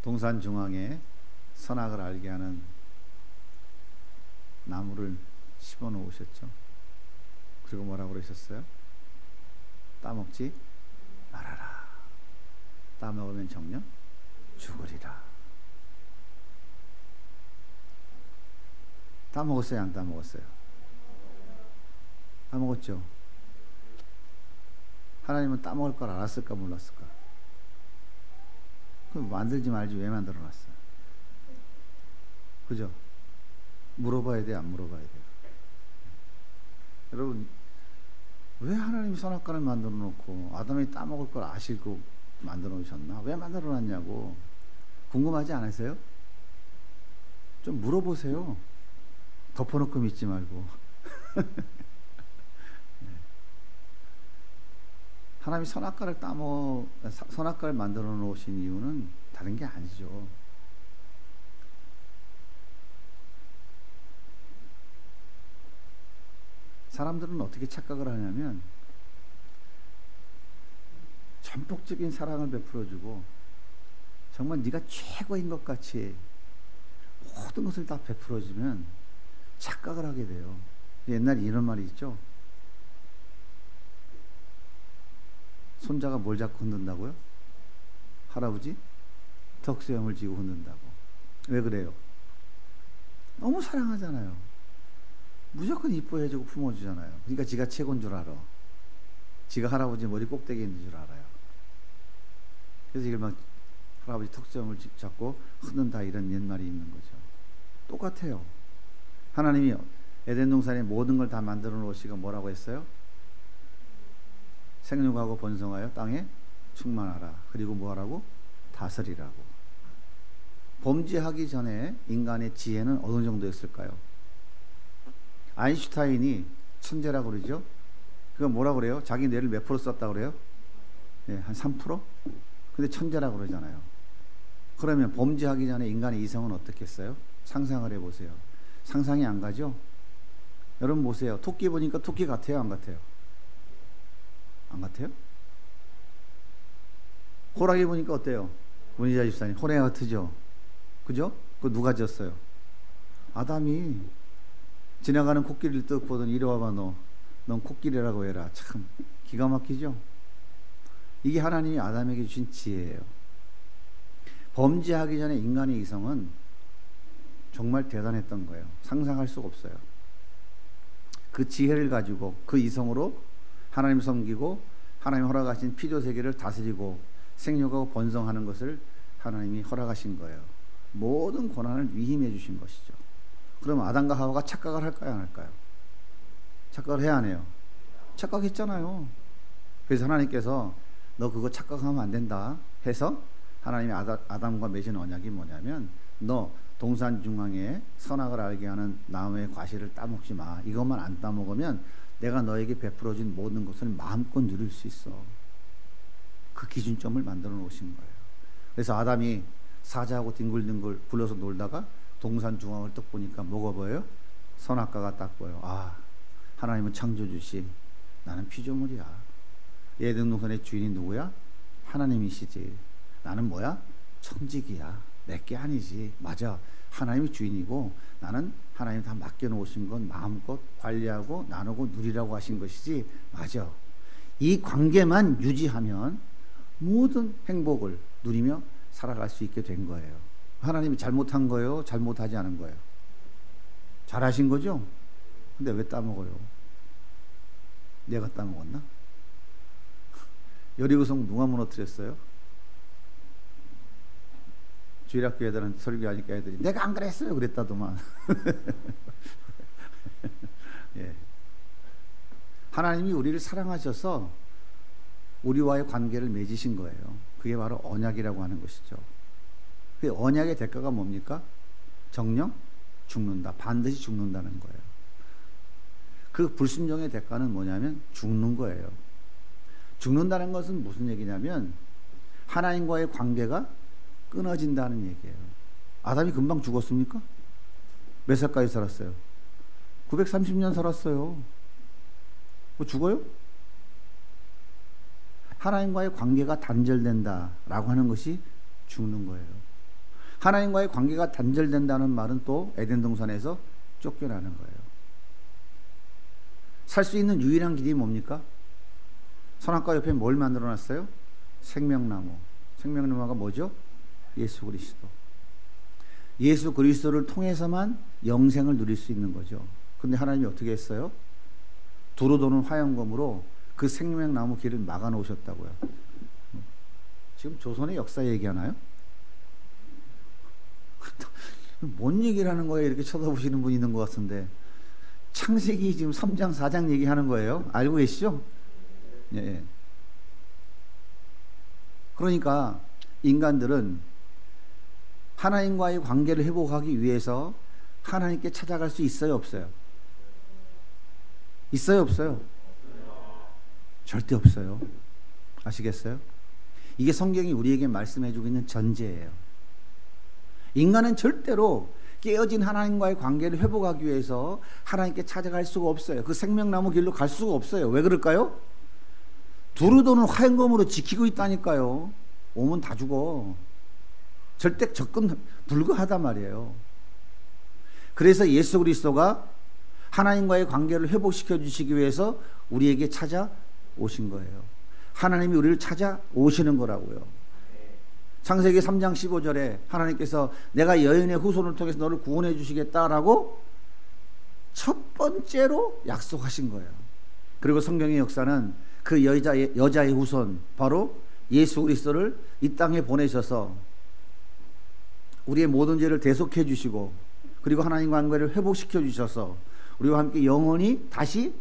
동산 중앙에 선악을 알게 하는 나무를 심어 놓으셨죠. 그리고 뭐라고 그러셨어요? 따먹지 말아라. 따먹으면 정녕 죽으리라. 따먹었어요, 안 따먹었어요? 따먹었죠. 하나님은 따먹을 걸 알았을까 몰랐을까? 그럼 만들지 말지 왜 만들어놨어요? 그죠? 물어봐야 돼, 안 물어봐야 돼요? 여러분, 왜 하나님이 선악과를 만들어 놓고 아담이 따먹을 걸 아시고 만들어 놓으셨나? 왜 만들어 놨냐고 궁금하지 않으세요? 좀 물어보세요. 덮어놓고 믿지 말고. 하나님이 선악과를 만들어 놓으신 이유는 다른 게 아니죠. 사람들은 어떻게 착각을 하냐면 전폭적인 사랑을 베풀어주고 정말 네가 최고인 것 같이 모든 것을 다 베풀어주면 착각을 하게 돼요. 옛날에 이런 말이 있죠. 손자가 뭘 잡고 흔든다고요? 할아버지? 턱수염을 쥐고 흔든다고. 왜 그래요? 너무 사랑하잖아요. 무조건 이뻐해주고 품어주잖아요. 그러니까 지가 최고인 줄 알아. 지가 할아버지 머리 꼭대기에 있는 줄 알아요. 그래서 이걸 막 할아버지 턱수염을 잡고 흔든다 이런 옛말이 있는 거죠. 똑같아요. 하나님이 에덴 동산에 모든 걸 다 만들어 놓으시고 뭐라고 했어요? 생육하고 번성하여 땅에 충만하라. 그리고 뭐하라고? 다스리라고. 범죄하기 전에 인간의 지혜는 어느 정도였을까요? 아인슈타인이 천재라고 그러죠. 그거 뭐라고 그래요? 자기 뇌를 몇 프로 썼다고 그래요? 네, 한 3%? 근데 천재라고 그러잖아요. 그러면 범죄하기 전에 인간의 이성은 어떻겠어요? 상상을 해보세요. 상상이 안 가죠? 여러분 보세요. 토끼 보니까 토끼 같아요? 안 같아요? 안 같아요? 호랑이 보니까 어때요? 문희자 집사님, 호랑이 같으죠? 그죠? 그거 누가 지었어요? 아담이. 지나가는 코끼리를 뜩 보더니 이리 와봐 넌 코끼리라고 해라. 참 기가 막히죠? 이게 하나님이 아담에게 주신 지혜예요. 범죄하기 전에 인간의 이성은 정말 대단했던 거예요. 상상할 수가 없어요. 그 지혜를 가지고 그 이성으로 하나님 섬기고 하나님 허락하신 피조세계를 다스리고 생육하고 번성하는 것을 하나님이 허락하신 거예요. 모든 권한을 위임해 주신 것이죠. 그럼 아담과 하와가 착각을 할까요, 안 할까요? 착각을 해야 하네요. 착각했잖아요. 그래서 하나님께서 너 그거 착각하면 안 된다 해서 하나님이 아담과 맺은 언약이 뭐냐면 너 동산 중앙에 선악을 알게 하는 나무의 과실을 따먹지 마. 이것만 안 따먹으면 내가 너에게 베풀어준 모든 것을 마음껏 누릴 수 있어. 그 기준점을 만들어 놓으신 거예요. 그래서 아담이 사자하고 뒹굴뒹굴 굴러서 놀다가 동산 중앙을 딱 보니까 뭐가 보여요? 선악과가 딱 보여. 아, 하나님은 창조주시. 나는 피조물이야. 에덴 동산의 주인이 누구야? 하나님이시지. 나는 뭐야? 천직이야. 내게 아니지. 맞아. 하나님이 주인이고 나는 하나님 다 맡겨놓으신 건 마음껏 관리하고 나누고 누리라고 하신 것이지. 맞아. 이 관계만 유지하면 모든 행복을 누리며 살아갈 수 있게 된 거예요. 하나님이 잘못한 거예요? 잘못하지 않은 거예요? 잘하신 거죠? 근데 왜 따먹어요? 내가 따먹었나? 여리고성 누가 무너뜨렸어요? 주일학교 애들한테 설교하니까 애들이 내가 안 그랬어요 그랬다더만. 예. 하나님이 우리를 사랑하셔서 우리와의 관계를 맺으신 거예요. 그게 바로 언약이라고 하는 것이죠. 그 언약의 대가가 뭡니까? 정령 죽는다. 반드시 죽는다는 거예요. 그 불순종의 대가는 뭐냐면 죽는 거예요. 죽는다는 것은 무슨 얘기냐면 하나님과의 관계가 끊어진다는 얘기예요. 아담이 금방 죽었습니까? 몇 살까지 살았어요? 930년 살았어요. 뭐 죽어요? 하나님과의 관계가 단절된다라고 하는 것이 죽는 거예요. 하나님과의 관계가 단절된다는 말은 또 에덴 동산에서 쫓겨나는 거예요. 살 수 있는 유일한 길이 뭡니까? 선악과 옆에 뭘 만들어 놨어요? 생명나무. 생명나무가 뭐죠? 예수 그리스도. 예수 그리스도를 통해서만 영생을 누릴 수 있는 거죠. 근데 하나님이 어떻게 했어요? 두루 도는 화영검으로 그 생명나무 길을 막아 놓으셨다고요. 지금 조선의 역사 얘기하나요? 뭔 얘기를 하는 거예요? 이렇게 쳐다보시는 분이 있는 것 같은데. 창세기 지금 3장 4장 얘기하는 거예요. 알고 계시죠? 예. 그러니까 인간들은 하나님과의 관계를 회복하기 위해서 하나님께 찾아갈 수 있어요, 없어요? 있어요, 없어요? 절대 없어요. 아시겠어요? 이게 성경이 우리에게 말씀해주고 있는 전제예요. 인간은 절대로 깨어진 하나님과의 관계를 회복하기 위해서 하나님께 찾아갈 수가 없어요. 그 생명나무 길로 갈 수가 없어요. 왜 그럴까요? 두루 도는 화영검으로 지키고 있다니까요. 오면 다 죽어. 절대 접근 불가하단 말이에요. 그래서 예수 그리스도가 하나님과의 관계를 회복시켜 주시기 위해서 우리에게 찾아오신 거예요. 하나님이 우리를 찾아오시는 거라고요. 창세기 3장 15절에 하나님께서 내가 여인의 후손을 통해서 너를 구원해 주시겠다라고 첫 번째로 약속하신 거예요. 그리고 성경의 역사는 그 여자의 후손 바로 예수 그리스도를 이 땅에 보내셔서 우리의 모든 죄를 대속해 주시고 그리고 하나님과 관계를 회복시켜 주셔서 우리와 함께 영원히 다시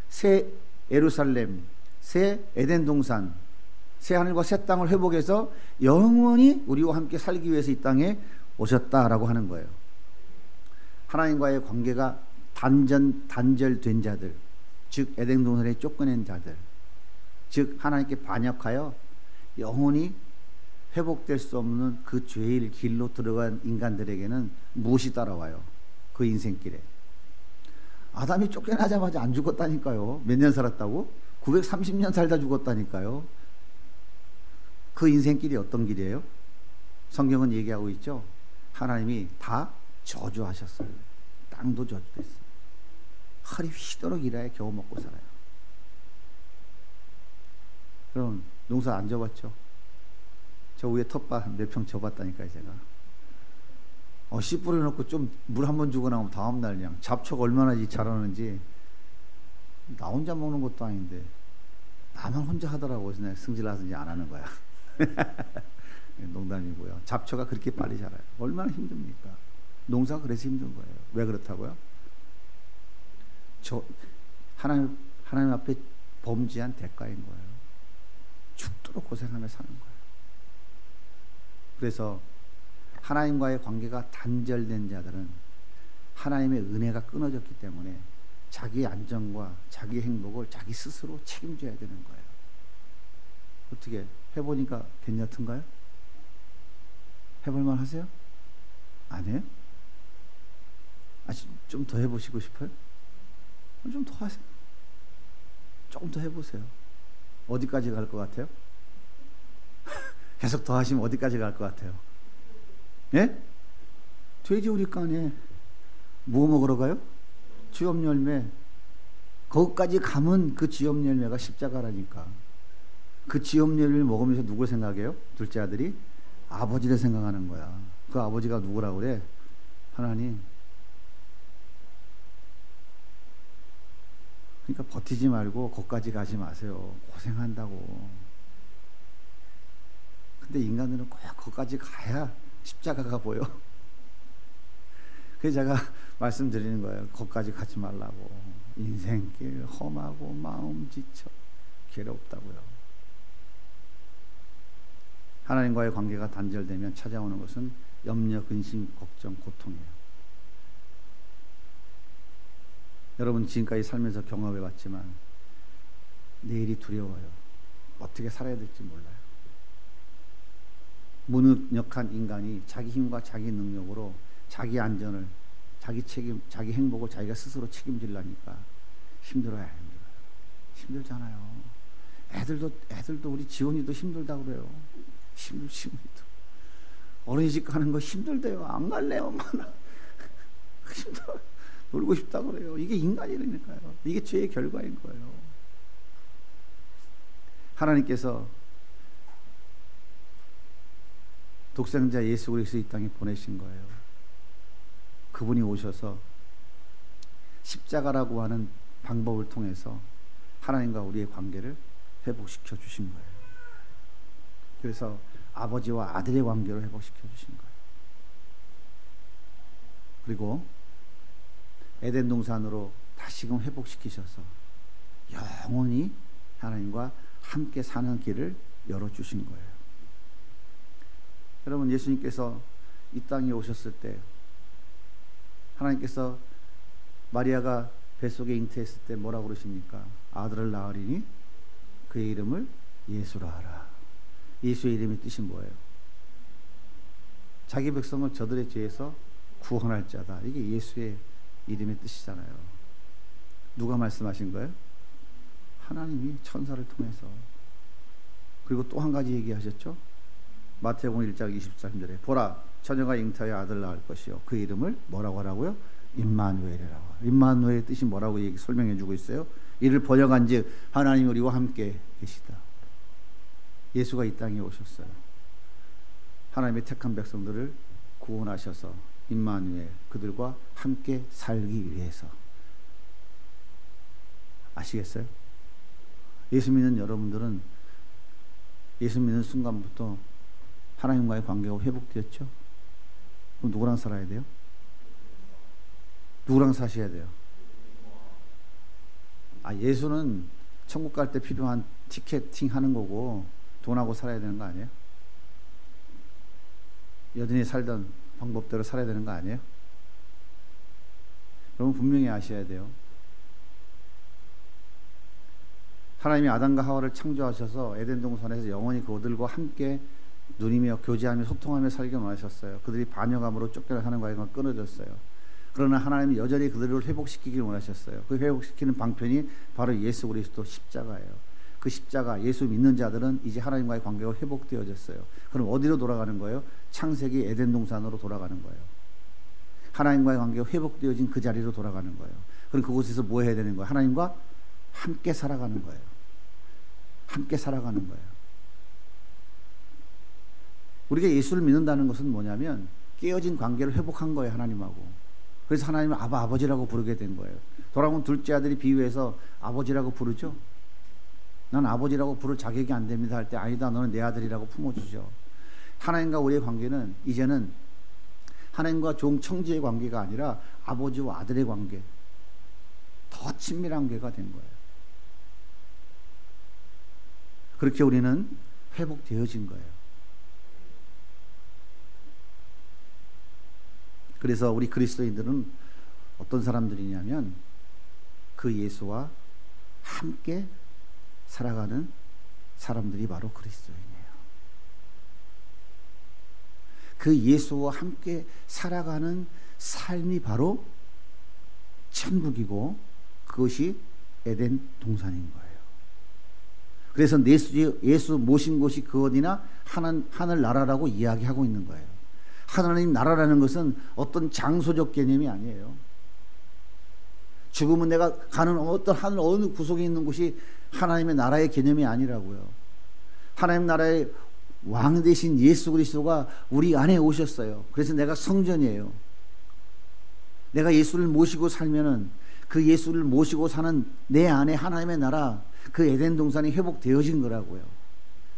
새 예루살렘, 새 에덴 동산, 새 하늘과 새 땅을 회복해서 영원히 우리와 함께 살기 위해서 이 땅에 오셨다라고 하는 거예요. 하나님과의 관계가 단절된 자들, 즉 에덴 동산에 쫓겨낸 자들, 즉 하나님께 반역하여 영원히 회복될 수 없는 그 죄의 길로 들어간 인간들에게는 무엇이 따라와요? 그 인생길에. 아담이 쫓겨나자마자 안 죽었다니까요. 몇 년 살았다고? 930년 살다 죽었다니까요. 그 인생길이 어떤 길이에요? 성경은 얘기하고 있죠. 하나님이 다 저주하셨어요. 땅도 저주됐어요. 허리 휘도록 일하여 겨우 먹고 살아요. 그럼 농사 안 져봤죠? 저 위에 텃밭 몇 평 져봤다니까요, 제가. 씨 뿌려놓고 좀 물 한 번 주고 나면 다음날 그냥 잡초가 얼마나 자라는지 나 혼자 먹는 것도 아닌데 나만 혼자 하더라고. 그래서 승질나서 이제 안 하는 거야. 농담이고요. 잡초가 그렇게 빨리 자라요. 얼마나 힘듭니까? 농사가 그래서 힘든 거예요. 왜 그렇다고요? 하나님 앞에 범죄한 대가인 거예요. 죽도록 고생하며 사는 거예요. 그래서 하나님과의 관계가 단절된 자들은 하나님의 은혜가 끊어졌기 때문에 자기의 안정과 자기의 행복을 자기 스스로 책임져야 되는 거예요. 어떻게 해보니까 괜찮던가요? 해볼만 하세요? 안 해요? 좀 더 해보시고 싶어요? 좀 더 하세요. 조금 더 해보세요. 어디까지 갈 것 같아요? 계속 더 하시면 어디까지 갈 것 같아요? 예? 돼지우리간에 뭐 먹으러 가요? 주엽열매. 거기까지 가면 그 주엽열매가 십자가라니까. 그 주엽열매를 먹으면서 누굴 생각해요? 둘째 아들이 아버지를 생각하는 거야. 그 아버지가 누구라고 그래? 하나님. 그러니까 버티지 말고 거기까지 가지 마세요. 고생한다고. 근데 인간들은 꼭 거기까지 가야 십자가가 보여. 그래서 제가 말씀드리는 거예요. 거기까지 가지 말라고. 인생길 험하고 마음 지쳐 괴롭다고요. 하나님과의 관계가 단절되면 찾아오는 것은 염려, 근심, 걱정, 고통이에요. 여러분 지금까지 살면서 경험해봤지만 내일이 두려워요. 어떻게 살아야 될지 몰라요. 무능력한 인간이 자기 힘과 자기 능력으로 자기 안전을, 자기 책임, 자기 행복을 자기가 스스로 책임지려니까 힘들어요. 힘들잖아요. 애들도 우리 지원이도 힘들다고 그래요. 힘들어. 어린이집 가는 거 힘들대요. 안 갈래요. 엄마는. 힘들어. 놀고 싶다 그래요. 이게 인간이라니까요. 이게 죄의 결과인 거예요. 하나님께서 독생자 예수 그리스도 이 땅에 보내신 거예요. 그분이 오셔서 십자가라고 하는 방법을 통해서 하나님과 우리의 관계를 회복시켜 주신 거예요. 그래서 아버지와 아들의 관계를 회복시켜 주신 거예요. 그리고 에덴 동산으로 다시금 회복시키셔서 영원히 하나님과 함께 사는 길을 열어주신 거예요. 여러분, 예수님께서 이 땅에 오셨을 때 하나님께서 마리아가 뱃속에 잉태했을 때 뭐라고 그러십니까? 아들을 낳으리니 그의 이름을 예수라 하라. 예수의 이름의 뜻이 뭐예요? 자기 백성을 저들의 죄에서 구원할 자다. 이게 예수의 이름의 뜻이잖아요. 누가 말씀하신 거예요? 하나님이 천사를 통해서. 그리고 또 한 가지 얘기하셨죠. 마태복음 1장 23절에 보라 처녀가 잉태하여 아들 낳을 것이요 그 이름을 뭐라고 하라고요? 임마누엘이라고. 임마누엘의 뜻이 뭐라고 설명해 주고 있어요? 이를 번역한즉 하나님 우리와 함께 계시다. 예수가 이 땅에 오셨어요. 하나님의 택한 백성들을 구원하셔서 임마누엘, 그들과 함께 살기 위해서. 아시겠어요? 예수 믿는 여러분들은 예수 믿는 순간부터 하나님과의 관계가 회복되었죠? 그럼 누구랑 살아야 돼요? 누구랑 사셔야 돼요? 예수는 천국 갈 때 필요한 티켓팅 하는 거고 돈하고 살아야 되는 거 아니에요? 여전히 살던 방법대로 살아야 되는 거 아니에요? 여러분 분명히 아셔야 돼요. 하나님이 아담과 하와를 창조하셔서 에덴 동산에서 영원히 그들과 함께 누리며 교제하며 소통하며 살기 원하셨어요. 그들이 반역함으로 쫓겨나 사는 과정이 끊어졌어요. 그러나 하나님이 여전히 그들을 회복시키기를 원하셨어요. 그 회복시키는 방편이 바로 예수 그리스도 십자가예요. 그 십자가, 예수 믿는 자들은 이제 하나님과의 관계가 회복되어졌어요. 그럼 어디로 돌아가는 거예요? 창세기 에덴 동산으로 돌아가는 거예요. 하나님과의 관계가 회복되어진 그 자리로 돌아가는 거예요. 그럼 그곳에서 뭐 해야 되는 거예요? 하나님과 함께 살아가는 거예요. 함께 살아가는 거예요. 우리가 예수를 믿는다는 것은 뭐냐면 깨어진 관계를 회복한 거예요. 하나님하고. 그래서 하나님을 아버지라고 부르게 된 거예요. 돌아오면 둘째 아들이 비유해서 아버지라고 부르죠. 난 아버지라고 부를 자격이 안 됩니다 할 때 아니다 너는 내 아들이라고 품어주죠. 하나님과 우리의 관계는 이제는 하나님과 종 청지의 관계가 아니라 아버지와 아들의 관계, 더 친밀한 관계가 된 거예요. 그렇게 우리는 회복되어진 거예요. 그래서 우리 그리스도인들은 어떤 사람들이냐면 그 예수와 함께 살아가는 사람들이 바로 그리스도인이에요. 그 예수와 함께 살아가는 삶이 바로 천국이고 그것이 에덴 동산인 거예요. 그래서 예수 모신 곳이 그 어디나 하늘나라라고 이야기하고 있는 거예요. 하나님 나라라는 것은 어떤 장소적 개념이 아니에요. 죽으면 내가 가는 어떤 하늘 어느 구석에 있는 곳이 하나님의 나라의 개념이 아니라고요. 하나님 나라의 왕 되신 예수 그리스도가 우리 안에 오셨어요. 그래서 내가 성전이에요. 내가 예수를 모시고 살면은 그 예수를 모시고 사는 내 안에 하나님의 나라, 그 에덴 동산이 회복되어진 거라고요.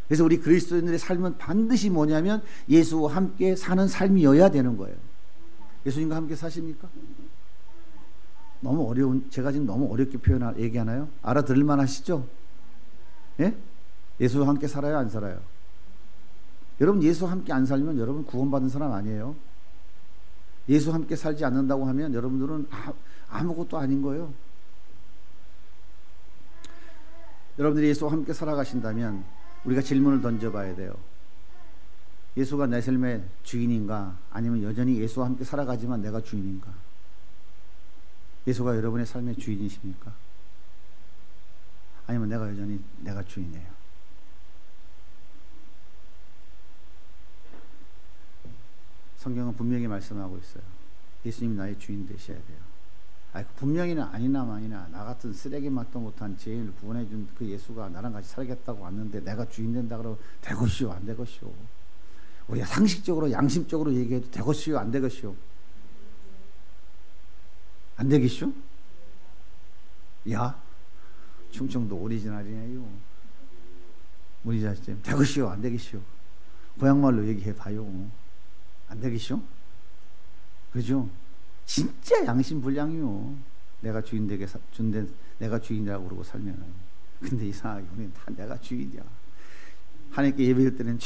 그래서 우리 그리스도인들의 삶은 반드시 뭐냐면 예수와 함께 사는 삶이어야 되는 거예요. 예수님과 함께 사십니까? 너무 제가 지금 너무 어렵게 얘기하나요? 알아들을만 하시죠? 예? 예수와 함께 살아요? 안 살아요? 여러분 예수와 함께 안 살면 여러분 구원받은 사람 아니에요. 예수와 함께 살지 않는다고 하면 여러분들은 아무것도 아닌 거예요. 여러분들이 예수와 함께 살아가신다면 우리가 질문을 던져봐야 돼요. 예수가 내 삶의 주인인가? 아니면 여전히 예수와 함께 살아가지만 내가 주인인가? 예수가 여러분의 삶의 주인이십니까? 아니면 내가 여전히 내가 주인이에요? 성경은 분명히 말씀하고 있어요. 예수님이 나의 주인 되셔야 돼요. 분명히는 아니나 마니나 나 같은 쓰레기 맛도 못한 죄인을 구원해 준 그 예수가 나랑 같이 살겠다고 왔는데 내가 주인 된다 그러면 되것이오 안 되것이오. 우리가 상식적으로 양심적으로 얘기해도 되것이오 안 되것이오. 안 되겠쇼? 야 충청도 오리지널이에요. 우리 자식 되것이오 안 되겠쇼. 고향말로 얘기해봐요. 안 되겠쇼? 그죠? 진짜 양심불량이요. 내가 주인 되게 준대 내가 주인이라고 그러고 살면은. 근데 이상하게 우리는 다 내가 주인이야. 하나님께 예배할 때는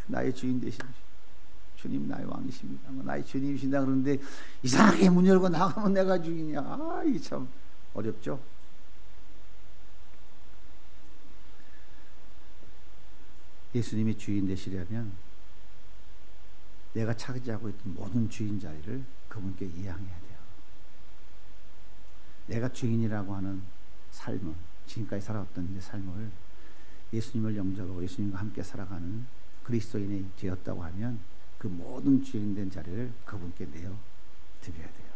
나의 주인 되신 주님 나의 왕이십니다. 나의 주님이신다 그러는데 이상하게 문 열고 나가면 내가 주인이야. 아, 이 참 어렵죠. 예수님이 주인 되시려면 내가 차지하고 있던 모든 주인 자리를 그분께 이양해야 돼요. 내가 주인이라고 하는 삶을, 지금까지 살아왔던 내 삶을 예수님을 영접하고 예수님과 함께 살아가는 그리스도인이 되었다고 하면 그 모든 주인된 자리를 그분께 내어 드려야 돼요.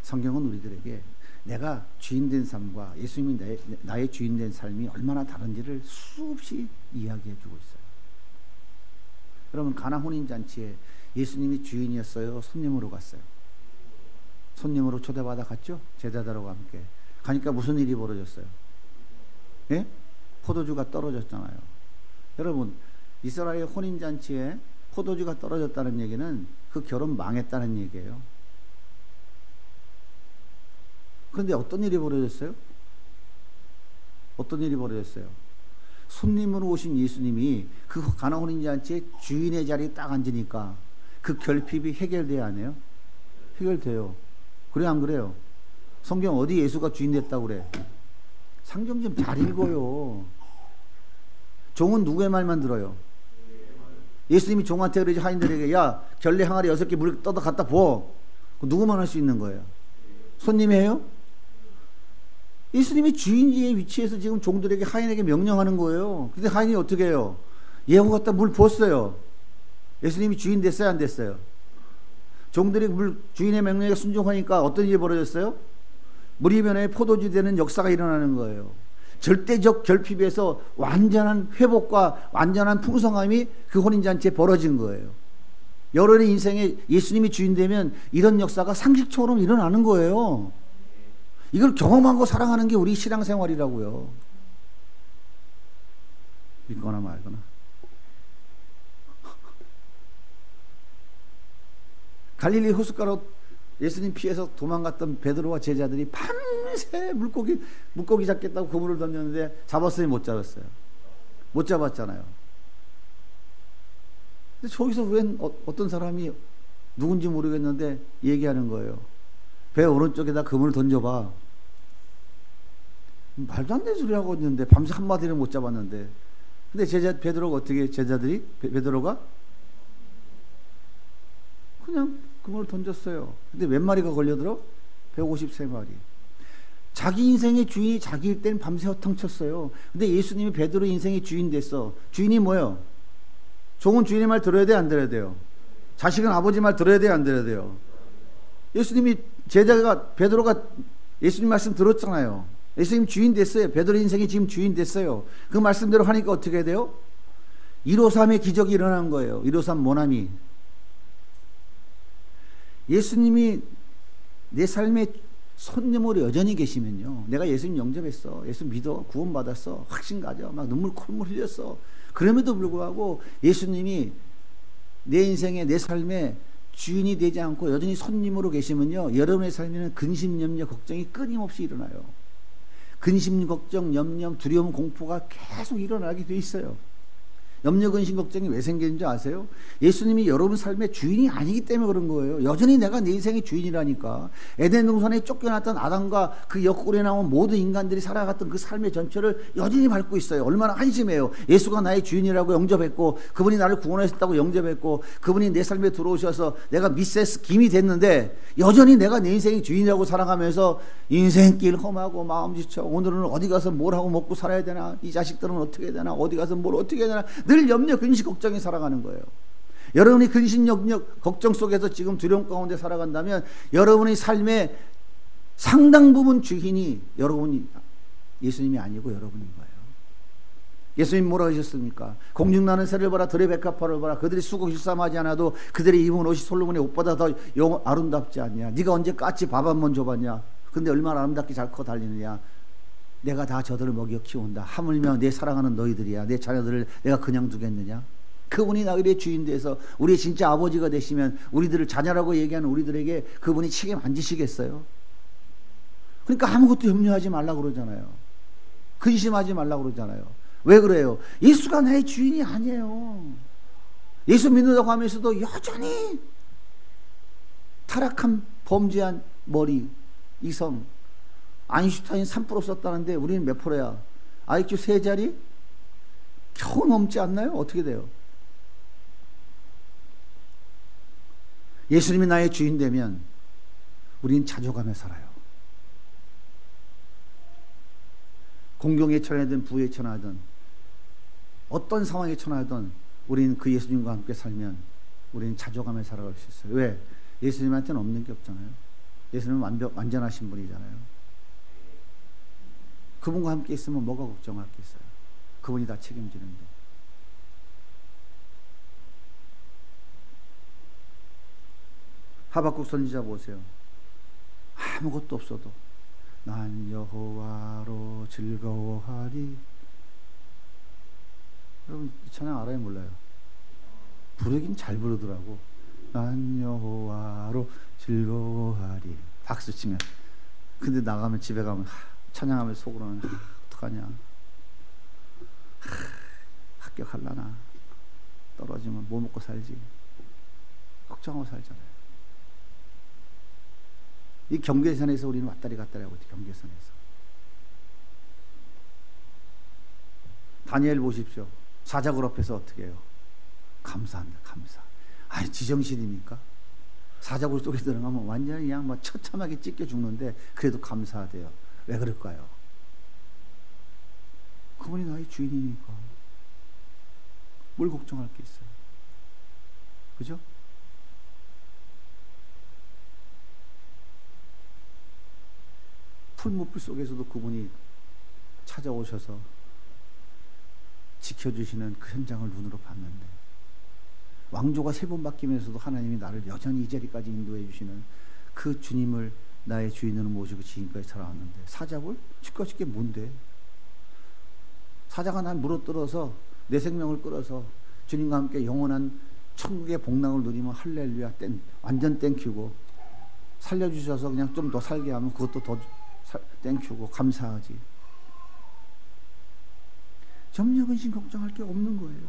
성경은 우리들에게 내가 주인된 삶과 예수님이 나의 주인된 삶이 얼마나 다른지를 수없이 이야기해 주고 있어요. 여러분, 가나 혼인잔치에 예수님이 주인이었어요? 손님으로 갔어요? 손님으로 초대받아 갔죠? 제자들과 함께. 가니까 무슨 일이 벌어졌어요? 예? 포도주가 떨어졌잖아요. 여러분, 이스라엘 혼인잔치에 포도주가 떨어졌다는 얘기는 그 결혼 망했다는 얘기예요. 그런데 어떤 일이 벌어졌어요? 어떤 일이 벌어졌어요? 손님으로 오신 예수님이 그 가나 혼인잔치에 주인의 자리에 딱 앉으니까 그 결핍이 해결돼야 하네요? 해결돼요. 그래 안 그래요? 성경 어디 예수가 주인 됐다고 그래? 성경 좀 잘 읽어요. 종은 누구의 말만 들어요? 예수님이 종한테 그러지, 하인들에게 야 결례 항아리 6개 물 떠다 갖다 부어. 누구만 할 수 있는 거예요? 손님이 해요? 예수님이 주인의 위치에서 지금 종들에게, 하인에게 명령하는 거예요. 근데 하인이 어떻게 해요? 예고 갖다 물 부었어요. 예수님이 주인 됐어요, 안 됐어요? 종들이 주인의 명령에 순종하니까 어떤 일이 벌어졌어요? 무리면에 포도주 되는 역사가 일어나는 거예요. 절대적 결핍에서 완전한 회복과 완전한 풍성함이 그 혼인잔치에 벌어진 거예요. 여러분의 인생에 예수님이 주인 되면 이런 역사가 상식처럼 일어나는 거예요. 이걸 경험하고 사랑하는 게 우리 신앙생활이라고요. 믿거나 말거나. 갈릴리 호숫가로 예수님 피해서 도망갔던 베드로와 제자들이 밤새 물고기 잡겠다고 그물을 던졌는데 잡았어요, 못 잡았어요? 못 잡았잖아요. 근데 저기서 웬 어떤 사람이 누군지 모르겠는데 얘기하는 거예요. 배 오른쪽에다 그물을 던져봐. 말도 안 되는 소리 하고 있는데 밤새 한마디를 못 잡았는데. 근데 베드로가 어떻게, 베드로가 그냥 그물을 던졌어요. 근데 몇 마리가 걸려들어? 153마리. 자기 인생의 주인이 자기일 때는 밤새 허탕쳤어요. 근데 예수님이 베드로 인생의 주인 됐어. 주인이 뭐예요? 종은 주인의 말 들어야 돼, 안 들어야 돼요? 자식은 아버지 말 들어야 돼요, 안 들어야 돼요? 예수님이, 베드로가 예수님 말씀 들었잖아요. 예수님 주인 됐어요. 베드로 인생이 지금 주인 됐어요. 그 말씀대로 하니까 어떻게 돼요? 153의 기적이 일어난 거예요. 153 모나미. 예수님이 내 삶의 손님으로 여전히 계시면요, 내가 예수님 영접했어, 예수 믿어, 구원받았어, 확신 가져, 막 눈물 콧물 흘렸어. 그럼에도 불구하고 예수님이 내 인생에, 내 삶에 주인이 되지 않고 여전히 손님으로 계시면요, 여러분의 삶에는 근심, 염려, 걱정이 끊임없이 일어나요. 근심, 걱정, 염려, 두려움, 공포가 계속 일어나게 돼 있어요. 염려, 근심, 걱정이 왜 생기는지 아세요? 예수님이 여러분 삶의 주인이 아니기 때문에 그런 거예요. 여전히 내가 내 인생의 주인이라니까. 에덴 동산에 쫓겨났던 아담과 그 옆구리에 나온 모든 인간들이 살아갔던 그 삶의 전체를 여전히 밟고 있어요. 얼마나 한심해요. 예수가 나의 주인이라고 영접했고, 그분이 나를 구원하셨다고 영접했고, 그분이 내 삶에 들어오셔서 내가 미세스 김이 됐는데 여전히 내가 내 인생의 주인이라고 살아가면서 인생길 험하고 마음 지쳐, 오늘은 어디 가서 뭘 하고 먹고 살아야 되나, 이 자식들은 어떻게 해야 되나, 어디 가서 뭘 어떻게 해야 되나, 늘 염려, 근심, 걱정이 살아가는 거예요. 여러분이 근심역력 걱정 속에서 지금 두려움 가운데 살아간다면 여러분의 삶의 상당 부분 주인이 여러분이 예수님이 아니고 여러분인 거예요. 예수님 뭐라 하셨습니까? 공중나는 새를 봐라, 들의 백합화를 봐라. 그들이 수고 일삼하지 않아도 그들이 입은 옷이 솔로몬의 옷보다 더 아름답지 않냐? 네가 언제 까치 밥 한 번 줘봤냐? 근데 얼마나 아름답게 잘 커 달리느냐? 내가 다 저들을 먹여 키운다. 하물며 내 사랑하는 너희들이야. 내 자녀들을 내가 그냥 두겠느냐? 그분이 우리의 주인 돼서 우리의 진짜 아버지가 되시면 우리들을 자녀라고 얘기하는 우리들에게 그분이 책임 안 지시겠어요? 그러니까 아무것도 염려하지 말라고 그러잖아요. 근심하지 말라고 그러잖아요. 왜 그래요? 예수가 나의 주인이 아니에요. 예수 믿는다고 하면서도 여전히 타락한 범죄한 머리, 이성. 아인슈타인 3% 썼다는데 우리는 몇 프로야? IQ 3자리? 겨우 넘지 않나요? 어떻게 돼요? 예수님이 나의 주인 되면 우리는 자족하며 살아요. 공경에 처하든 부에 처하든 어떤 상황에 처하든 우리는 그 예수님과 함께 살면 우리는 자족하며 살아갈 수 있어요. 왜? 예수님한테는 없는 게 없잖아요. 예수님은 완전하신 분이잖아요. 그분과 함께 있으면 뭐가 걱정할 게 있어요? 그분이 다 책임지는데. 하박국 선지자 보세요. 아무것도 없어도 난 여호와로 즐거워하리. 여러분 이 찬양 알아요 몰라요? 부르긴 잘 부르더라고. 난 여호와로 즐거워하리. 박수 치면. 근데 나가면 집에 가면 찬양하면 속으로는 어떡하냐. 합격할라나. 떨어지면 뭐 먹고 살지. 걱정하고 살잖아요. 이 경계선에서 우리는 왔다리 갔다리 하고 있죠. 경계선에서. 다니엘 보십시오. 사자굴 앞에서 어떻게 해요? 감사합니다. 감사. 아니 지정신입니까? 사자굴 속에 들어가면 완전히 그냥 뭐 처참하게 찢겨 죽는데 그래도 감사하대요. 왜 그럴까요? 그분이 나의 주인이니까. 뭘 걱정할 게 있어요? 그죠? 풀무불 속에서도 그분이 찾아오셔서 지켜주시는 그 현장을 눈으로 봤는데, 왕조가 3번 바뀌면서도 하나님이 나를 여전히 이 자리까지 인도해 주시는 그 주님을 나의 주인으로 모시고 지금까지 살아왔는데, 사자굴? 죽겠을 게 뭔데? 사자가 날 물어뜯어서 내 생명을 끌어서 주님과 함께 영원한 천국의 복락을 누리면 할렐루야 완전 땡큐고, 살려주셔서 그냥 좀 더 살게 하면 그것도 더 땡큐고 감사하지. 염려 근심 걱정할 게 없는 거예요.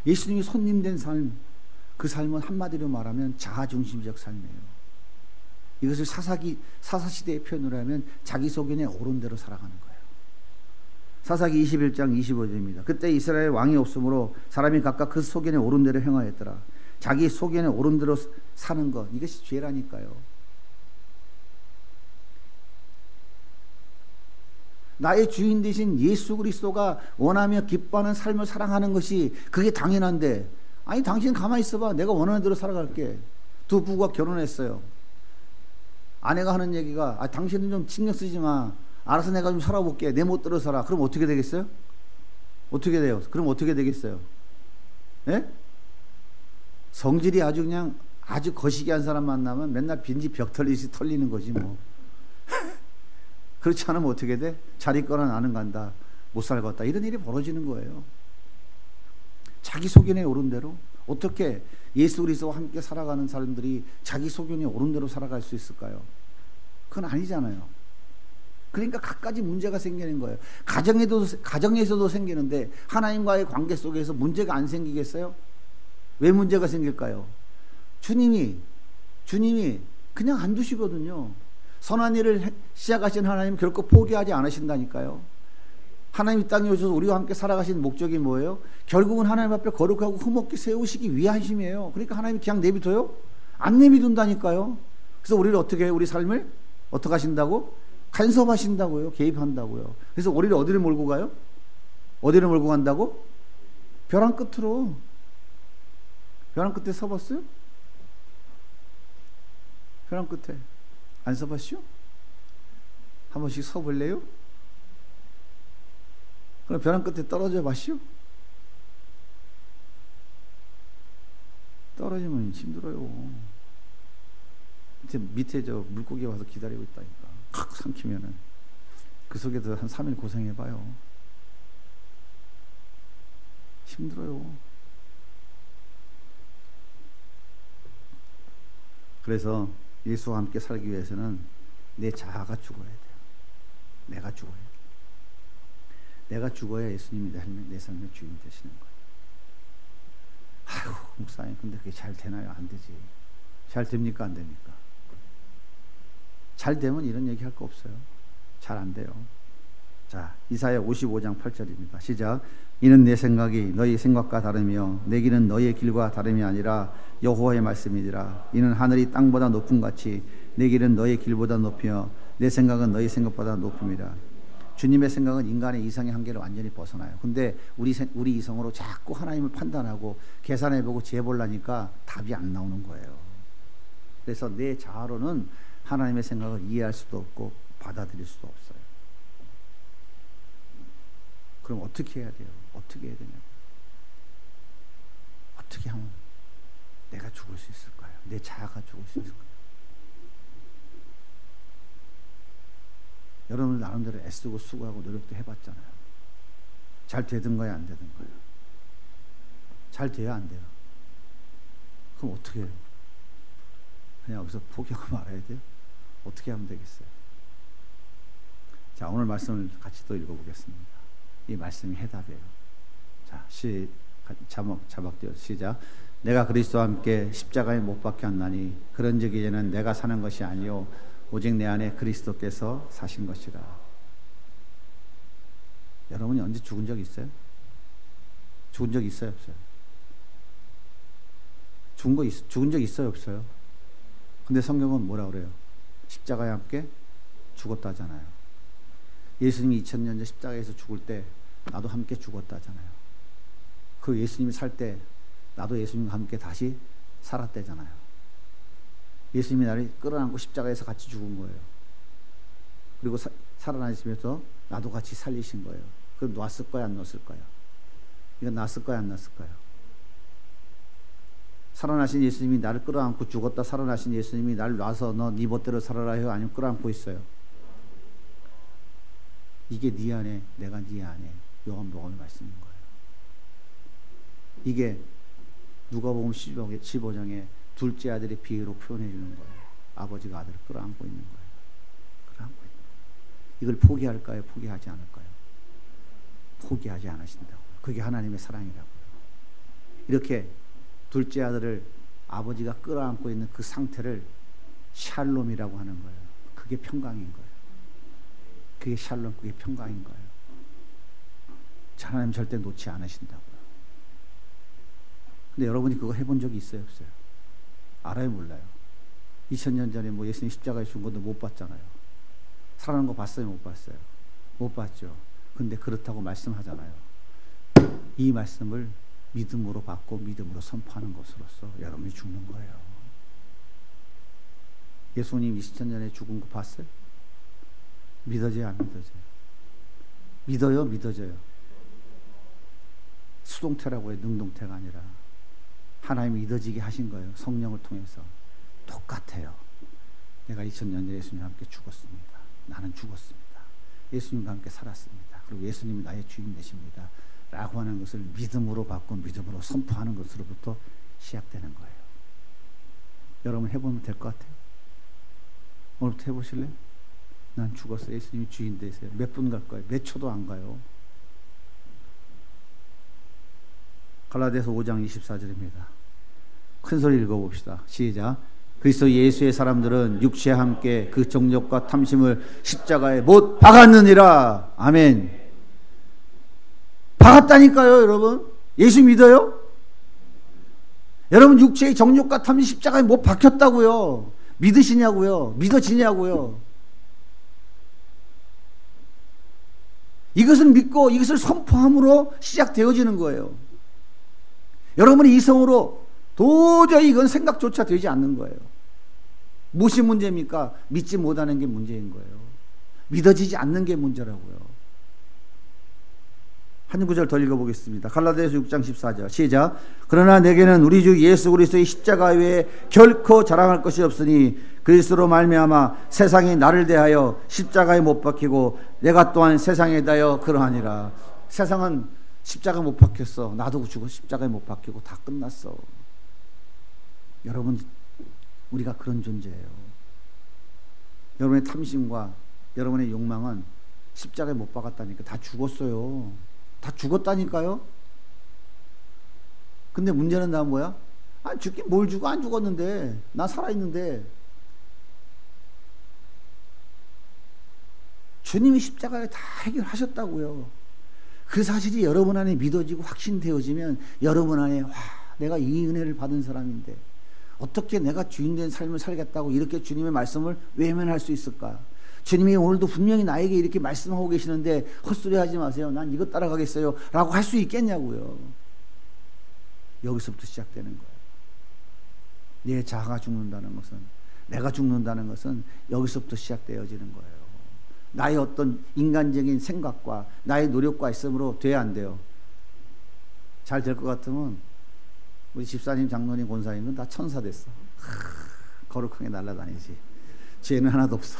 예수님이 손님된 삶, 그 삶은 한마디로 말하면 자아중심적 삶이에요. 이것을 사사시대의 표현으로 하면 자기 소견에 옳은 대로 살아가는 거예요. 사사기 21장 25절입니다. 그때 이스라엘 왕이 없으므로 사람이 각각 그 소견에 옳은 대로 행하였더라. 자기 소견에 옳은 대로 사는 것, 이것이 죄라니까요. 나의 주인 되신 예수 그리스도가 원하며 기뻐하는 삶을 살아가는 것이 그게 당연한데, 아니 당신 가만히 있어봐. 내가 원하는 대로 살아갈게. 두 부부가 결혼했어요. 아내가 하는 얘기가 당신은 좀 신경 쓰지 마. 알아서 내가 좀 살아볼게. 내 멋대로 살아. 그럼 어떻게 되겠어요? 어떻게 돼요? 그럼 어떻게 되겠어요? 예? 성질이 아주 그냥 아주 거시기한 사람 만나면 맨날 빈집 벽 털리듯이 털리는 거지 뭐. 그렇지 않으면 어떻게 돼? 잘 있거나 나는 간다. 못 살겠다. 이런 일이 벌어지는 거예요. 자기 소견에 옳은 대로. 어떻게 예수 그리스도와 함께 살아가는 사람들이 자기 소견에 옳은 대로 살아갈 수 있을까요? 그건 아니잖아요. 그러니까 갖가지 문제가 생기는 거예요. 가정에서도 생기는데 하나님과의 관계 속에서 문제가 안 생기겠어요? 왜 문제가 생길까요? 주님이 그냥 안 두시거든요. 선한 일을 시작하신 하나님 결코 포기하지 않으신다니까요. 하나님 이 땅에 오셔서 우리와 함께 살아가신 목적이 뭐예요? 결국은 하나님 앞에 거룩하고 흠없게 세우시기 위하심이에요. 그러니까 하나님이 그냥 내비둬요? 안 내비둔다니까요. 그래서 우리를 어떻게 해요? 우리 삶을 어떻게 하신다고? 간섭하신다고요. 개입한다고요. 그래서 우리를 어디를 몰고 가요? 어디를 몰고 간다고? 벼랑 끝으로. 벼랑 끝에 서봤어요? 벼랑 끝에 안 서봤슈? 한 번씩 서볼래요? 그럼 벼랑 끝에 떨어져 봤슈? 떨어지면 힘들어요. 밑에 저 물고기 와서 기다리고 있다니까. 칵 삼키면은 그 속에서 한 3일 고생해봐요. 힘들어요. 그래서 예수와 함께 살기 위해서는 내 자아가 죽어야 돼요. 내가 죽어야 돼요. 내가 죽어야 예수님이 내 삶의 주인 되시는 거예요. 아이고 목사님 근데 그게 잘 되나요? 안 되지. 잘 됩니까? 안 됩니까? 잘 되면 이런 얘기 할 거 없어요. 잘 안 돼요. 자, 이사야 55장 8절입니다. 시작. 이는 내 생각이 너희 생각과 다르며 내 길은 너희의 길과 다름이 아니라 여호와의 말씀이니라. 이는 하늘이 땅보다 높음 같이 내 길은 너희의 길보다 높이며 내 생각은 너희 생각보다 높음이라. 주님의 생각은 인간의 이성의 한계를 완전히 벗어나요. 근데 우리 이성으로 자꾸 하나님을 판단하고 계산해보고 재보려니까 답이 안 나오는 거예요. 그래서 내 자아로는 하나님의 생각을 이해할 수도 없고 받아들일 수도 없어요. 그럼 어떻게 해야 돼요? 어떻게 해야 되냐고. 어떻게 하면 내가 죽을 수 있을까요? 내 자아가 죽을 수 있을까요? 여러분 나름대로 애쓰고 수고하고 노력도 해봤잖아요. 잘 되든가요? 안 되든가요? 잘 돼야 안 돼요? 그럼 어떻게 해요? 그냥 여기서 포기하고 말아야 돼요? 어떻게 하면 되겠어요? 자, 오늘 말씀을 같이 또 읽어보겠습니다. 이 말씀이 해답이에요. 자, 자막되어 시작. 내가 그리스도와 함께 십자가에 못 박혔나니 그런즉 이제는 내가 사는 것이 아니요 오직 내 안에 그리스도께서 사신 것이라. 여러분이 언제 죽은 적 있어요? 죽은 적 있어요, 없어요? 죽은 적 있어요, 없어요? 근데 성경은 뭐라 그래요? 십자가에 함께 죽었다잖아요. 예수님이 2000년 전 십자가에서 죽을 때 나도 함께 죽었다잖아요. 그 예수님이 살 때 나도 예수님과 함께 다시 살았대잖아요. 예수님이 나를 끌어안고 십자가에서 같이 죽은 거예요. 그리고 살아나시면서 나도 같이 살리신 거예요. 그럼 놨을 거야, 안 놨을 거야? 이건 놨을 거야, 안 놨을 거야? 살아나신 예수님이 나를 끌어안고 죽었다 살아나신 예수님이 나를 놔서 너 네 멋대로 살아라 해요? 아니면 끌어안고 있어요? 이게 네 안에 내가 네 안에 요한복음의 말씀인 거예요. 이게 누가복음 15장에 둘째 아들의 비유로 표현해 주는 거예요. 아버지가 아들을 끌어안고 있는 거예요. 끌어안고 있는 거예요. 이걸 포기할까요? 포기하지 않을까요? 포기하지 않으신다고요. 그게 하나님의 사랑이라고요. 이렇게 둘째 아들을 아버지가 끌어안고 있는 그 상태를 샬롬이라고 하는 거예요. 그게 평강인 거예요. 그게 샬롬, 그게 평강인 거예요. 하나님 절대 놓지 않으신다고요. 근데 여러분이 그거 해본 적이 있어요, 없어요? 알아요, 몰라요? 2000년 전에 뭐 예수님 십자가에 죽은 것도 못 봤잖아요. 살아난 거 봤어요, 못 봤어요? 못 봤죠. 근데 그렇다고 말씀하잖아요. 이 말씀을 믿음으로 받고 믿음으로 선포하는 것으로서 여러분이 죽는 거예요. 예수님 2000년 전에 죽은 거 봤어요? 믿어져요, 안 믿어져요? 믿어요, 믿어져요? 수동태라고 해요, 능동태가 아니라. 하나님이 믿어지게 하신 거예요. 성령을 통해서. 똑같아요. 내가 2000년 전에 예수님과 함께 죽었습니다. 나는 죽었습니다. 예수님과 함께 살았습니다. 그리고 예수님이 나의 주인 되십니다. 라고 하는 것을 믿음으로 받고 믿음으로 선포하는 것으로부터 시작되는 거예요. 여러분 해보면 될 것 같아요. 오늘부터 해보실래요? 난 죽었어. 예수님이 주인 되세요. 몇 분 갈 거예요? 몇 초도 안 가요. 갈라디아서 5장 24절입니다. 큰 소리 읽어봅시다. 시작. 그리스도 예수의 사람들은 육체와 함께 그 정욕과 탐심을 십자가에 못 박았느니라. 아멘. 박았다니까요, 여러분. 예수 믿어요? 여러분 육체의 정욕과 탐심 십자가에 못 박혔다고요. 믿으시냐고요? 믿어지냐고요? 이것을 믿고 이것을 선포함으로 시작되어지는 거예요. 여러분의 이성으로 도저히 이건 생각조차 되지 않는 거예요. 무엇이 문제입니까? 믿지 못하는 게 문제인 거예요. 믿어지지 않는 게 문제라고요. 한 구절 더 읽어보겠습니다. 갈라디아서 6장 14절 시작. 그러나 내게는 우리 주 예수 그리스도의 십자가 외에 결코 자랑할 것이 없으니 그리스도로 말미암아 세상이 나를 대하여 십자가에 못 박히고 내가 또한 세상에 대하여 그러하니라. 세상은 십자가에 못 박혔어. 나도 죽어 십자가에 못 박히고 다 끝났어. 여러분, 우리가 그런 존재예요. 여러분의 탐심과 여러분의 욕망은 십자가에 못 박았다니까. 다 죽었어요. 다 죽었다니까요. 근데 문제는 나 뭐야? 죽긴 뭘 죽어? 안 죽었는데. 나 살아있는데. 주님이 십자가에 다 해결하셨다고요. 그 사실이 여러분 안에 믿어지고 확신되어지면 여러분 안에 내가 이 은혜를 받은 사람인데 어떻게 내가 주인된 삶을 살겠다고 이렇게 주님의 말씀을 외면할 수 있을까? 주님이 오늘도 분명히 나에게 이렇게 말씀하고 계시는데 헛소리 하지 마세요. 난 이거 따라가겠어요. 라고 할 수 있겠냐고요. 여기서부터 시작되는 거예요. 내 자아가 죽는다는 것은, 내가 죽는다는 것은 여기서부터 시작되어지는 거예요. 나의 어떤 인간적인 생각과 나의 노력과 있음으로 돼야 안 돼요. 잘 될 것 같으면 우리 집사님, 장로님, 권사님은 다 천사 됐어. 거룩하게 날아다니지. 죄는 하나도 없어.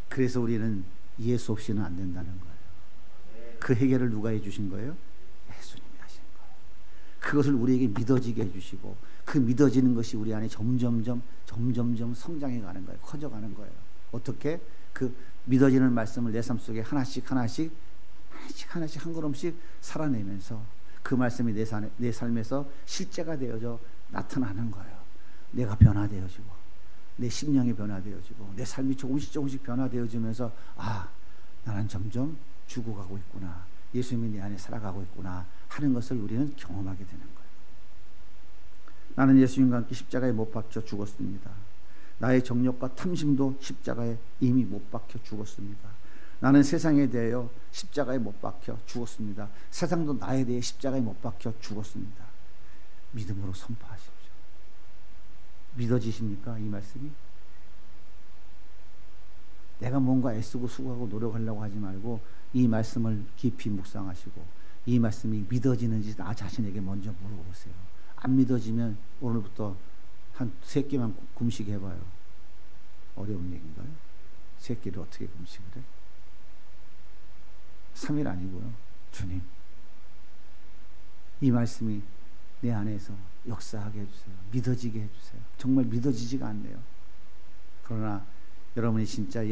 그래서 우리는 예수 없이는 안 된다는 거예요. 그 해결을 누가 해주신 거예요? 예수님이 하신 거예요. 그것을 우리에게 믿어지게 해주시고 그 믿어지는 것이 우리 안에 점점점 성장해 가는 거예요. 커져가는 거예요. 어떻게? 그 믿어지는 말씀을 내 삶 속에 하나씩 한 걸음씩 살아내면서 그 말씀이 내 삶에서 실제가 되어져 나타나는 거예요. 내가 변화되어지고 내 심령이 변화되어지고 내 삶이 조금씩 변화되어지면서 나는 점점 죽어가고 있구나. 예수님이 내 안에 살아가고 있구나 하는 것을 우리는 경험하게 되는 거예요. 나는 예수님과 함께 십자가에 못 박혀 죽었습니다. 나의 정욕과 탐심도 십자가에 이미 못 박혀 죽었습니다. 나는 세상에 대하여 십자가에 못 박혀 죽었습니다. 세상도 나에 대해 십자가에 못 박혀 죽었습니다. 믿음으로 선포하십시오. 믿어지십니까? 이 말씀이? 내가 뭔가 애쓰고 수고하고 노력하려고 하지 말고 이 말씀을 깊이 묵상하시고 이 말씀이 믿어지는지 나 자신에게 먼저 물어보세요. 안 믿어지면 오늘부터 한 3끼만 금식해봐요. 어려운 얘기인가요? 3끼를 어떻게 금식을 해? 3일 아니고요. 주님, 이 말씀이 내 안에서 역사하게 해주세요. 믿어지게 해주세요. 정말 믿어지지가 않네요. 그러나 여러분이 진짜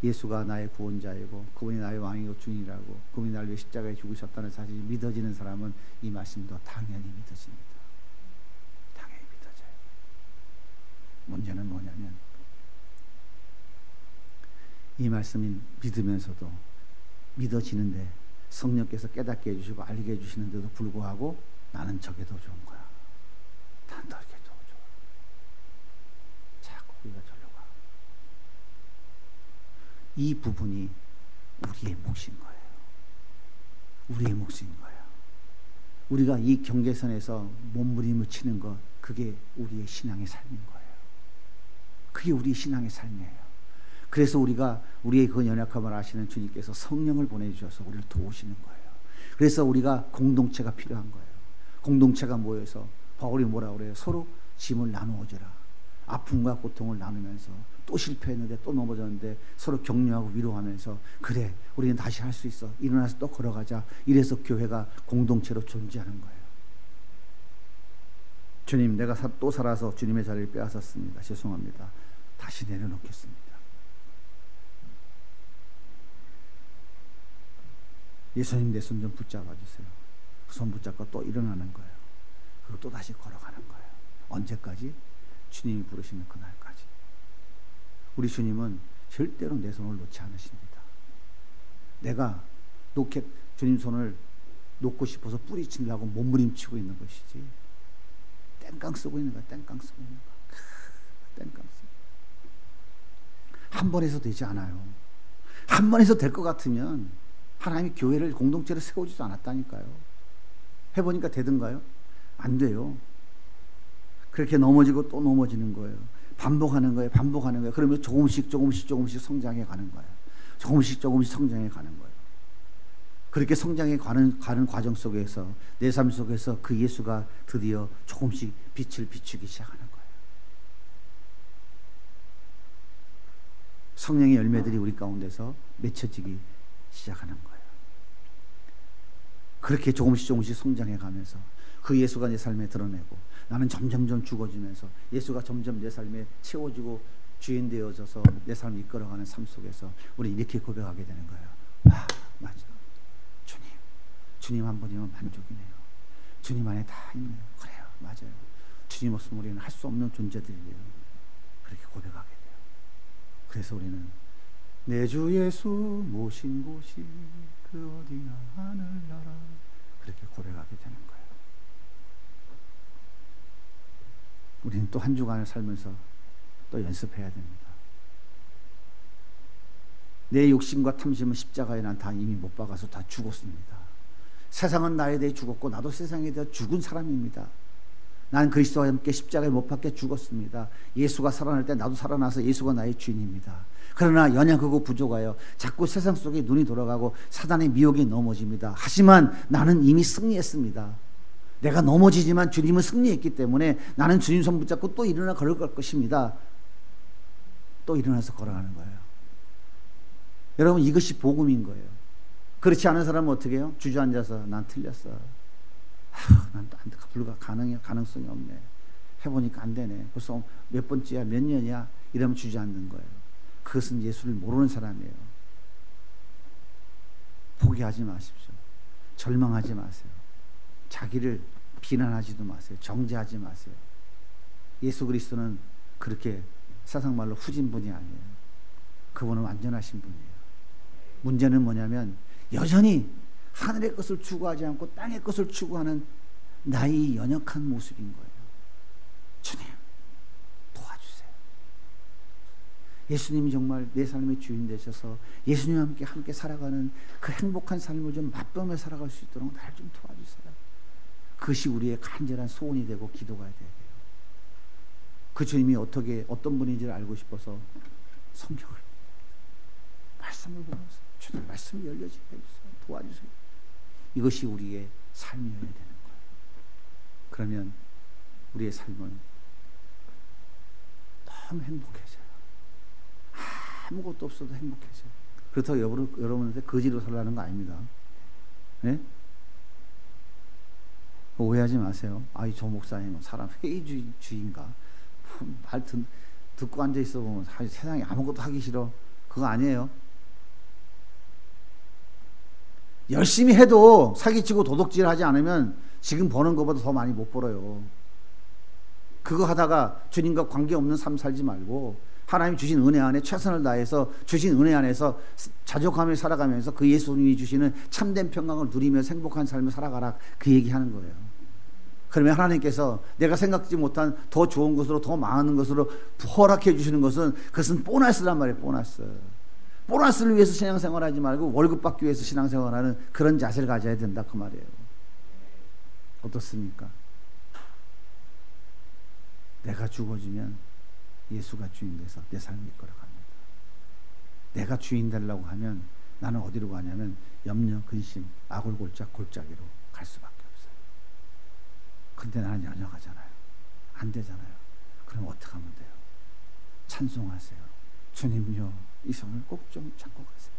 예수가 나의 구원자이고 그분이 나의 왕이고 주인이라고 그분이 나를 위해 십자가에 죽으셨다는 사실이 믿어지는 사람은 이 말씀도 당연히 믿어집니다. 당연히 믿어져요. 문제는 뭐냐면 이 말씀이 믿으면서도 믿어지는데 성령께서 깨닫게 해주시고 알게 해주시는데도 불구하고 나는 저게 더 좋은 거야. 난 저게 더 좋아. 자꾸 우리가 절로 가. 이 부분이 우리의 몫인 거예요. 우리의 몫인 거예요. 우리가 이 경계선에서 몸부림을 치는 것, 그게 우리의 신앙의 삶인 거예요. 그게 우리의 신앙의 삶이에요. 그래서 우리의 그 연약함을 아시는 주님께서 성령을 보내주셔서 우리를 도우시는 거예요. 그래서 우리가 공동체가 필요한 거예요. 공동체가 모여서 바울이 뭐라고 그래요? 서로 짐을 나누어줘라. 아픔과 고통을 나누면서 또 실패했는데 또 넘어졌는데 서로 격려하고 위로하면서 그래 우리는 다시 할 수 있어. 일어나서 또 걸어가자. 이래서 교회가 공동체로 존재하는 거예요. 주님, 내가 또 살아서 주님의 자리를 빼앗았습니다. 죄송합니다. 다시 내려놓겠습니다. 예수님 내 손 좀 붙잡아 주세요. 그 손 붙잡고 또 일어나는 거예요. 그리고 또 다시 걸어가는 거예요. 언제까지? 주님이 부르시는 그날까지. 우리 주님은 절대로 내 손을 놓지 않으십니다. 내가 주님 손을 놓고 싶어서 뿌리치려고 몸부림치고 있는 것이지 땡깡 쓰고 있는 거야. 땡깡 쓰고 있는 거야. 땡깡 쓰고. 한 번에서 되지 않아요. 한 번에서 될 것 같으면 하나님이 교회를 공동체를 세우지도 않았다니까요. 해보니까 되던가요? 안 돼요. 그렇게 넘어지고 또 넘어지는 거예요. 반복하는 거예요. 반복하는 거예요. 그러면 조금씩 성장해 가는 거예요. 조금씩 성장해 가는 거예요. 그렇게 성장해 가는 과정 속에서 내 삶 속에서 그 예수가 드디어 조금씩 빛을 비추기 시작하는 거예요. 성령의 열매들이 우리 가운데서 맺혀지기 시작하는 거예요. 그렇게 조금씩 성장해 가면서 그 예수가 내 삶에 드러내고 나는 점점 죽어지면서 예수가 점점 내 삶에 채워지고 주인 되어져서 내 삶을 이끌어가는 삶 속에서 우리 이렇게 고백하게 되는 거예요. 아, 맞아. 주님 한 분이면 만족이네요. 주님 안에 다 있네요. 그래요. 맞아요. 주님 없으면 우리는 할 수 없는 존재들이에요. 그렇게 고백하게 돼요. 그래서 우리는 내 주 예수 모신 곳이 그 어디나 하늘나라 그렇게 고백하게 되는 거예요. 우리는 또 한 주간을 살면서 또 연습해야 됩니다. 내 욕심과 탐심은 십자가에 난 다 이미 못 박아서 다 죽었습니다. 세상은 나에 대해 죽었고 나도 세상에 대해 죽은 사람입니다. 난 그리스도와 함께 십자가에 못 박혀 죽었습니다. 예수가 살아날 때 나도 살아나서 예수가 나의 주인입니다. 그러나 연약하고 부족하여 자꾸 세상 속에 눈이 돌아가고 사단의 미혹에 넘어집니다. 하지만 나는 이미 승리했습니다. 내가 넘어지지만 주님은 승리했기 때문에 나는 주님 손 붙잡고 또 일어나 걸어갈 것입니다. 또 일어나서 걸어가는 거예요. 여러분, 이것이 복음인 거예요. 그렇지 않은 사람은 어떻게 해요? 주저앉아서 난 틀렸어. 난 가능성이 없네. 해보니까 안 되네. 벌써 몇 번째야, 몇 년이야? 이러면 주저앉는 거예요. 그것은 예수를 모르는 사람이에요. 포기하지 마십시오. 절망하지 마세요. 자기를 비난하지도 마세요. 정죄하지 마세요. 예수 그리스도는 그렇게 세상 말로 후진 분이 아니에요. 그분은 완전하신 분이에요. 문제는 뭐냐면 여전히 하늘의 것을 추구하지 않고 땅의 것을 추구하는 나의 연약한 모습인 거예요. 주님, 도와주세요. 예수님이 정말 내 삶의 주인 되셔서 예수님과 함께 살아가는 그 행복한 삶을 좀 맛보며 살아갈 수 있도록 날 좀 도와주세요. 그것이 우리의 간절한 소원이 되고 기도가 돼야 돼요. 그 주님이 어떤 분인지를 알고 싶어서 성경을, 말씀을 보면서 주님 말씀이 열려지게 해주세요. 도와주세요. 이것이 우리의 삶이어야 되는 거예요. 그러면 우리의 삶은 너무 행복해져요. 아무것도 없어도 행복해져요. 그렇다고 여러분한테 거지로 살라는 거 아닙니다. 네? 오해하지 마세요. 아이, 저 목사님은 사람 회의주의인가? 말 듣고 앉아있어 보면 세상에 아무것도 하기 싫어. 그거 아니에요. 열심히 해도 사기치고 도둑질 하지 않으면 지금 버는 것보다 더 많이 못 벌어요. 그거 하다가 주님과 관계없는 삶 살지 말고 하나님 주신 은혜 안에 최선을 다해서 주신 은혜 안에서 자족하며 살아가면서 그 예수님이 주시는 참된 평강을 누리면서 행복한 삶을 살아가라, 그 얘기하는 거예요. 그러면 하나님께서 내가 생각지 못한 더 좋은 것으로, 더 많은 것으로 허락해 주시는 것은, 그것은 보너스란 말이에요. 보너스를 위해서 신앙생활하지 말고 월급 받기 위해서 신앙생활하는 그런 자세를 가져야 된다, 그 말이에요. 어떻습니까? 내가 죽어지면 예수가 주인 돼서 내 삶을 이끌어갑니다. 내가 주인 되려고 하면 나는 어디로 가냐면 염려, 근심, 아골골짝, 골짜기로 갈 수밖에 없어요. 근데 나는 연약하잖아요. 안 되잖아요. 그럼 어떻게 하면 돼요? 찬송하세요. 주님요, 이 손을 꼭 좀 잡고 가세요.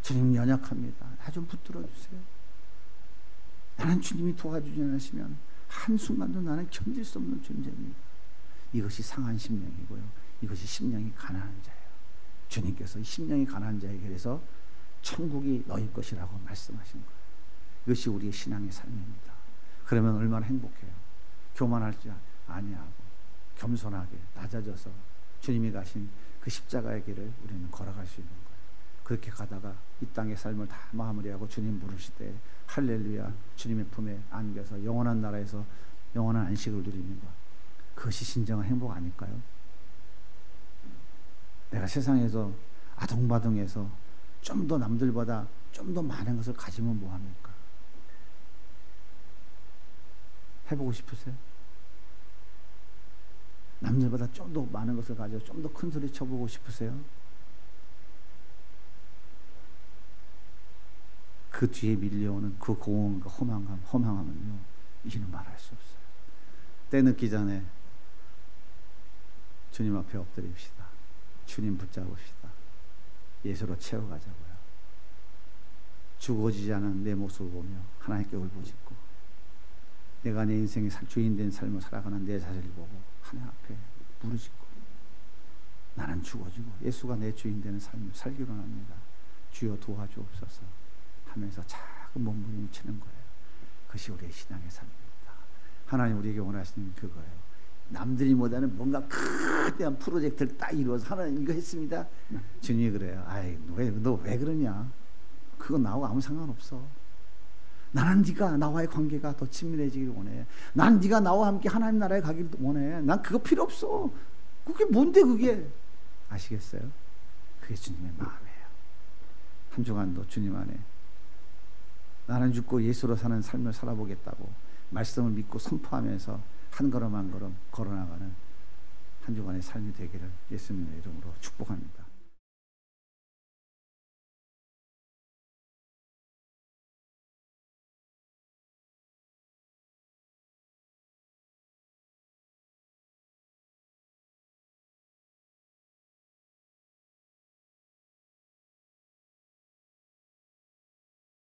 주님 연약합니다. 나 좀 붙들어 주세요. 나는 주님이 도와주지 않으시면 한순간도 나는 견딜 수 없는 존재입니다. 이것이 상한 심령이고요. 이것이 심령이 가난한 자예요. 주님께서 심령이 가난한 자에게 그래서 천국이 너희 것이라고 말씀하신 거예요. 이것이 우리의 신앙의 삶입니다. 그러면 얼마나 행복해요. 교만하지 아니하고 겸손하게 낮아져서 주님이 가신 그 십자가의 길을 우리는 걸어갈 수 있는 거예요. 그렇게 가다가 이 땅의 삶을 다 마무리하고 주님 부르실 때 할렐루야, 주님의 품에 안겨서 영원한 나라에서 영원한 안식을 누리는 것, 그것이 진정한 행복 아닐까요? 내가 세상에서 아동바동해서 좀 더 남들보다 좀 더 많은 것을 가지면 뭐합니까? 해보고 싶으세요? 남들보다 좀 더 많은 것을 가지고 좀 더 큰 소리 쳐보고 싶으세요? 그 뒤에 밀려오는 그 공허함과 허망함은요, 이는 말할 수 없어요. 때 늦기 전에 주님 앞에 엎드립시다. 주님 붙잡읍시다. 예수로 채워가자고요. 죽어지지 않은 내 모습을 보며 하나님께 울부짖고, 내가 내 인생의 주인 된 삶을 살아가는 내 자신을 보고 하나님 앞에 부르짖고, 나는 죽어지고 예수가 내 주인 되는 삶을 살기로 합니다. 주여 도와주옵소서 하면서 작은 몸부림을 치는 거예요. 그것이 우리의 신앙의 삶입니다. 하나님 우리에게 원하시는 그거예요. 남들이 못하는 뭔가 크대한 프로젝트를 딱 이루어서 하나님 이거 했습니다. 주님이 그래요. 아이, 너 왜 그러냐? 그거 나하고 아무 상관없어. 나는 네가 나와의 관계가 더 친밀해지기를 원해. 난 네가 나와 함께 하나님 나라에 가기를 원해. 난 그거 필요 없어. 그게 뭔데 그게? 아시겠어요? 그게 주님의 마음이에요. 한 주간도 주님 안에 나는 죽고 예수로 사는 삶을 살아보겠다고 말씀을 믿고 선포하면서 한 걸음 한 걸음 걸어나가는 한 주간의 삶이 되기를 예수님의 이름으로 축복합니다.